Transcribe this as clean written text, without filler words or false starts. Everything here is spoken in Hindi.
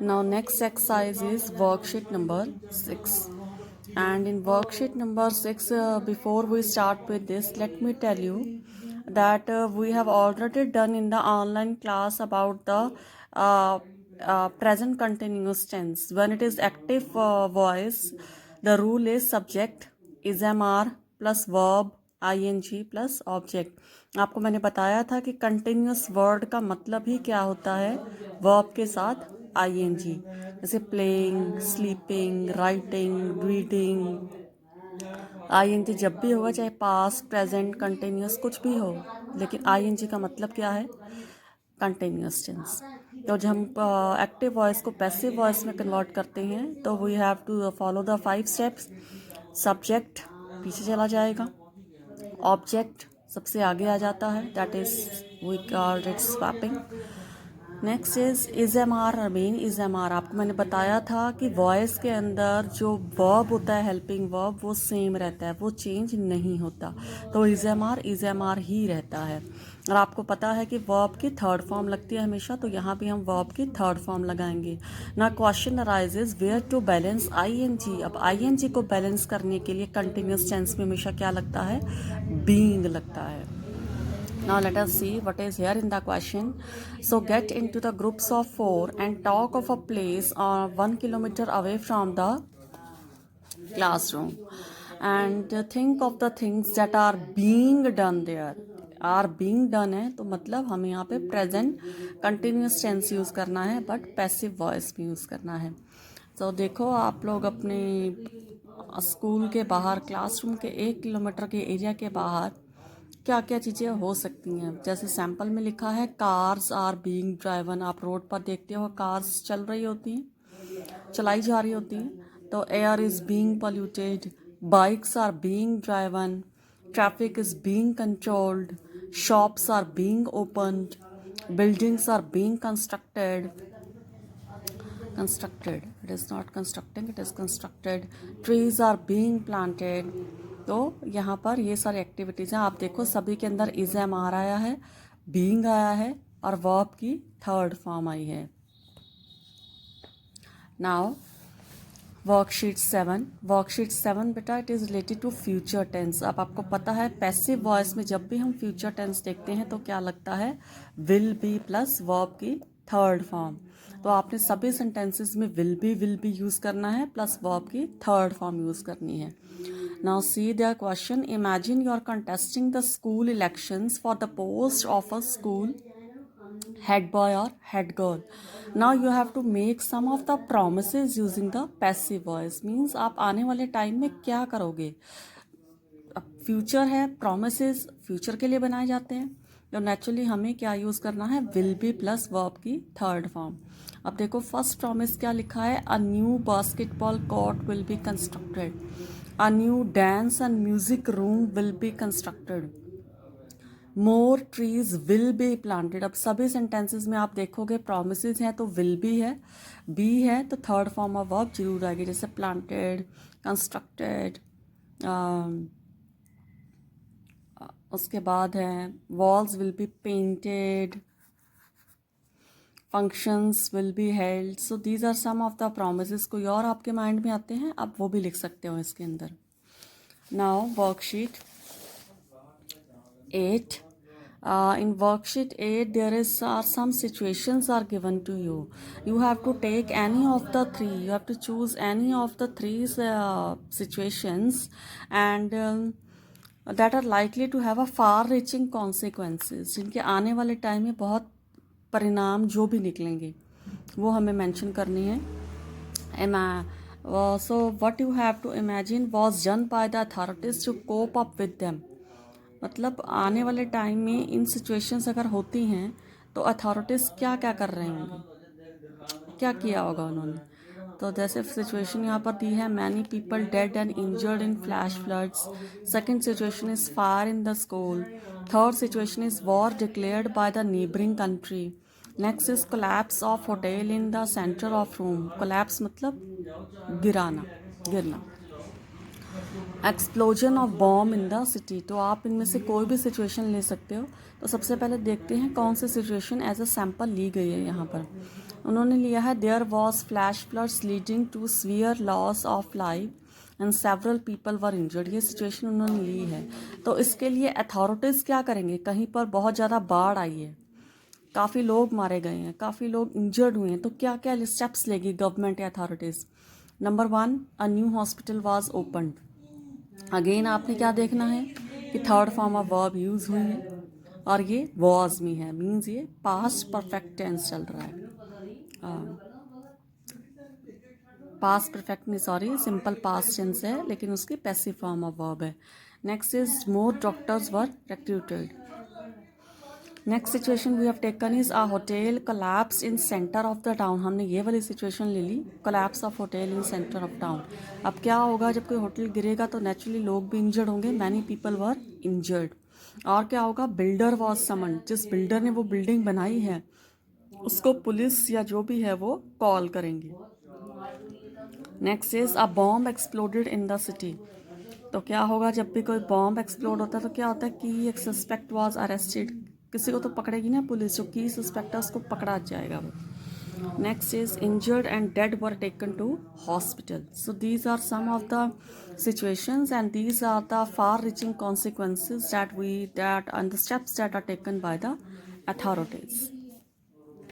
Now next exercise is worksheet number 6. And in worksheet number 6, before we start with this, let me tell you that we have already done in the online class about the present continuous tense. When it is active voice, the rule is subject is mr plus verb ing plus object. आपको मैंने बताया था कि कंटिन्यूस वर्ड का मतलब ही क्या होता है, वर्ब के साथ ing, जैसे playing, sleeping, writing, reading. ing जब भी होगा, चाहे पास्ट, प्रेजेंट, कंटिन्यूस कुछ भी हो, लेकिन ing का मतलब क्या है, कंटिन्यूस टेंस। तो जब हम एक्टिव वॉइस को पैसिव वॉइस में कन्वर्ट करते हैं तो we have to follow the 5 steps. Subject पीछे चला जाएगा, ऑब्जेक्ट सबसे आगे आ जाता है, that is we called it swapping. Next is am are remain is am are. आपको मैंने बताया था कि वॉइस के अंदर जो वर्ब होता है, हेल्पिंग वर्ब, वो सेम रहता है, वो चेंज नहीं होता, तो इज एम आर ही रहता है। और आपको पता है कि वर्ब की थर्ड फॉर्म लगती है हमेशा, तो यहाँ भी हम वर्ब की थर्ड फॉर्म लगाएंगे ना। Question arises where to balance I N G. अब आई एन जी को बैलेंस करने के लिए कंटिन्यूस टेंस में हमेशा क्या लगता है, बीइंग लगता है। Now let us see what is here in the question. So get into the groups of 4 and talk of a place 1 kilometer away from the classroom and think of the things that are being done there. Are being done है तो मतलब हमें यहाँ पे प्रेजेंट कंटिन्यूस टेंस यूज़ करना है, बट पैसिव वॉइस भी यूज़ करना है। तो देखो, आप लोग अपने स्कूल के बाहर, क्लासरूम के 1 किलोमीटर के एरिया के बाहर क्या क्या चीज़ें हो सकती हैं। जैसे सैम्पल में लिखा है कार्स आर बीइंग ड्राइवन। आप रोड पर देखते हो कार्स चल रही होती हैं, चलाई जा रही होती हैं। तो air is being polluted, bikes are being driven, traffic is being controlled, shops are being opened, buildings are being constructed, it is not constructing, it is constructed, trees are being planted। तो यहाँ पर ये सारी एक्टिविटीज़ हैं। आप देखो सभी के अंदर इज एम आर आया है, बीइंग आया है और वर्ब की थर्ड फॉर्म आई है। नाउ वर्कशीट 7 बेटा, it is related to future tense. अब आपको पता है पैसिव वॉइस में जब भी हम फ्यूचर टेंस देखते हैं तो क्या लगता है, विल बी प्लस वर्ब की थर्ड फॉर्म। तो आपने सभी सेंटेंसेस में विल बी यूज़ करना है प्लस वर्ब की थर्ड फॉर्म यूज़ करनी है। Now see the question, imagine you are contesting the school elections for the post of a school head boy or head girl. Now you have to make some of the promises using the passive voice. Means आप आने वाले टाइम में क्या करोगे। अब फ्यूचर है, प्रोमिसेस फ्यूचर के लिए बनाए जाते हैं, तो नेचुरली हमें क्या यूज़ करना है, विल बी प्लस वर्ब की थर्ड फॉर्म। अब देखो फर्स्ट प्रॉमिस क्या लिखा है, a new basketball court will be constructed, a new dance and music room will be constructed, more trees will be planted. अब सभी सेंटेंसेस में आप देखोगे प्रोमिसेस हैं तो विल बी है, बी है तो थर्ड फॉर्म ऑफ वर्ब जरूर आएगी, जैसे प्लांटेड, कंस्ट्रक्टेड। उसके बाद है walls will be painted, functions will be held. So these are some of the promises. कोई और आपके माइंड में आते हैं, आप वो भी लिख सकते हो इसके अंदर। Now worksheet 8। In worksheet 8 there are some situations are given to you. You have to take any of the three, you have to choose any of the three situations and that are likely to have a far reaching consequences, जिनके आने वाले टाइम में बहुत परिणाम जो भी निकलेंगे वो हमें मेंशन करनी है। So what you have to imagine was done by the authorities to cope up with them। मतलब आने वाले टाइम में इन सिचुएशंस अगर होती हैं तो अथॉरिटीज़ क्या क्या कर रहे होंगे, क्या किया होगा उन्होंने। तो जैसे सिचुएशन यहाँ पर दी है, many people dead and injured in flash floods. Second situation is fire in the school. Third situation is war declared by the neighbouring country. Next is collapse of hotel in the centre of room. Collapse मतलब गिरना। Explosion of bomb in the city. तो आप इनमें से कोई भी सिचुएशन ले सकते हो। तो सबसे पहले देखते हैं कौन सी सिचुएशन एज अ सैम्पल ली गई है यहाँ पर। उन्होंने लिया है there was flash floods leading to severe loss of life and several people were injured. ये सिचुएशन उन्होंने ली है। तो इसके लिए अथॉरिटीज़ क्या करेंगे, कहीं पर बहुत ज़्यादा बाढ़ आई है, काफ़ी लोग मारे गए हैं, काफ़ी लोग इंजर्ड हुए हैं, तो क्या क्या स्टेप्स लेगी गवर्नमेंट या authorities. Number 1, a new hospital was opened. Again आपने क्या देखना है कि third form of verb use हुई है और ये वॉज में है, मीन्स ये पास्ट परफेक्ट टेंस चल रहा है। पास्ट परफेक्ट नहीं, सॉरी, सिंपल पास्ट टेंस है लेकिन उसकी पैसिव फॉर्म ऑफ वर्ब है। Next is more doctors were recruited. Next situation we have taken is a hotel collapse in centre of the town. हमने ये वाली सिचुएशन ले ली, collapse of hotel in centre of town. अब क्या होगा, जब कोई होटल गिरेगा तो नेचुरली लोग भी इंजर्ड होंगे, मैनी पीपल वर इंजर्ड। और क्या होगा, बिल्डर वॉज समन, जिस बिल्डर ने वो बिल्डिंग बनाई है उसको पुलिस या जो भी है वो कॉल करेंगे। Next is a bomb exploded in the city. तो क्या होगा, जब भी कोई बॉम्ब एक्सप्लोड होता है तो क्या होता है कि एक सस्पेक्ट वाज अरेस्टेड, किसी को तो पकड़ेगी ना पुलिस, जो की सस्पेक्ट है उसको पकड़ा जाएगा वो। Next is injured and dead were taken to hospital. So these are some of the situations and these are the far reaching consequences that and the steps that are taken by the authorities.